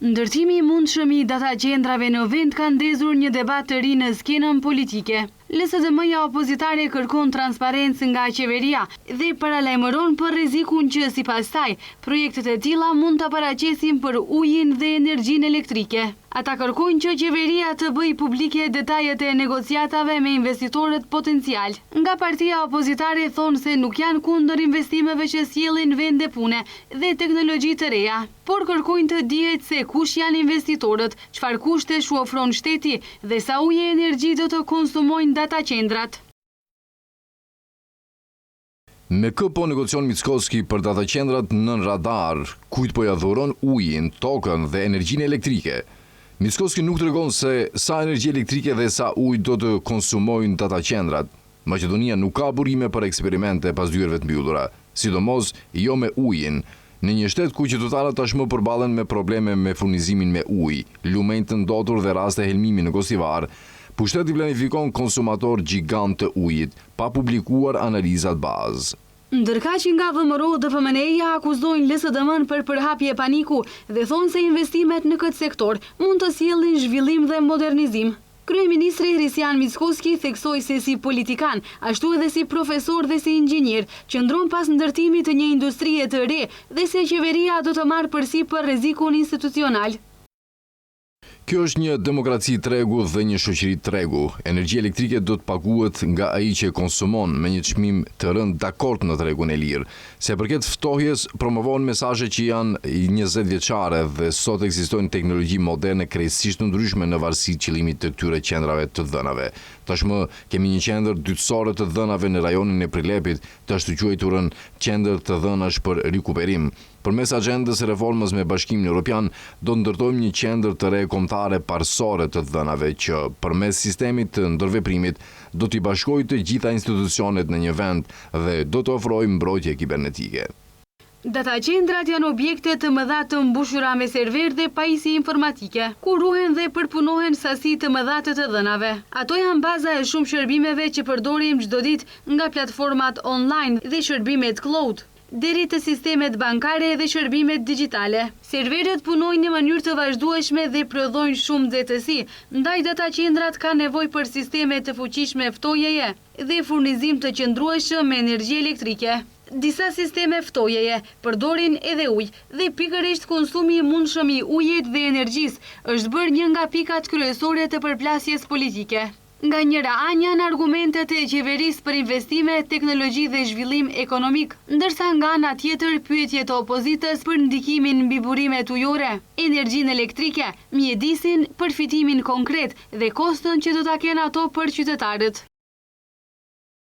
Ndërtimi I mundshëm I data qendrave në vend ka ndezur një debat të ri në skenën politike. LSDM-ja opozitare kërkon transparencë nga qeveria dhe paralajmëron për rrezikun që sipas saj projektet e tilla mund ta paraqesin për ujin dhe energjinë elektrike. Ata kërkojnë që qeveria të bëjë publike detajet e negociatave me investitorët potencial. Nga partia opozitare thonë se nuk janë kundër investimeve që sjellin vende pune dhe teknologji të reja, por kërkojnë të dihet se kush janë investitorët, çfarë kushte ofron shteti dhe sa ujë e energji do të konsumojnë data qendrat. Me kë po negocion Mickoski për data qendrat nën radar, kujt po ja dhuron ujin, tokën dhe energjinë elektrike? Mickoski nuk tregon se sa energji elektrike dhe sa ujë do të konsumojnë data qendrat. Maqedonia nuk ka burime për eksperimente pas dyerve të mbyllura, sidomos jo me ujin. Në një shtet ku qytetarët tashmë përballen me probleme me furnizimin me ujë, lumenj të ndotur dhe raste helmimi në Kosivar, pushteti planifikon konsumator gjigant të ujit, pa publikuar analizat bazë. Ndërkaq nga VMRO dhe FMNE-ja akuzojnë LSDM-n për përhapje paniku dhe thonë se investimet në këtë sektor mund të sjellin zhvillim dhe modernizim. Kryeministri Hristian Mickoski theksoi se si politikan, ashtu edhe si profesor dhe si inxhinier, qëndron pas ndërtimit të një industrie të re dhe se qeveria do të marrë përsipër rrezikun institucional. Kjo është një demokraci tregu dhe një shoqëri tregu. Energjia elektrike do të paguhet nga ai që konsumon me një çmim të rënd dakord në tregun e lirë. Se përket ftohjes, promovon mesazhe që janë 20 vjeçare dhe sot ekzistojnë teknologji moderne krejtësisht ndryshme në varësi të qëllimit të këtyre qendrave të dhënave. Tashmë kemi një qendër dytësore të dhënave në rajonin e Prilepit, të ashtu quajturën qendër të dhënash për rikuperim. Përmes agjendës e reformës me Bashkimin Evropian, do të ndërtojmë një qendër të re kombëtare parësore të dhënave që përmes sistemit të ndërveprimit do t'i bashkojë të gjitha institucionet në një vend dhe do të ofrojë mbrojtje kibernetike. Data qendrat janë objekte të mëdha të mbushura me server dhe pajisje informatike, ku ruhen dhe përpunohen sasi të mëdha të dhënave. Ato janë baza e shumë shërbimeve që përdorim çdo ditë, nga platformat online dhe shërbimet cloud deri te sistemet bankare dhe shërbimet digjitale. Serverët punojnë në mënyrë të vazhdueshme dhe prodhojnë shumë nxehtësi, ndaj data qendrat kanë nevojë për sisteme të fuqishme ftojeje dhe furnizim të qëndrueshëm me energji elektrike. Disa sisteme ftojeje përdorin edhe ujë dhe pikërisht konsumi I mundshëm I ujit dhe energjisë është bërë një nga pikat kryesore të përplasjes politike. Nga njëra anë janë argumentet e qeverisë për investime, teknologji dhe zhvillim ekonomik, ndërsa nga ana tjetër pyetjet e opozitës për ndikimin mbi burimet ujore, energjinë elektrike, mjedisin, përfitimin konkret dhe koston që do ta kenë ato për qytetarët.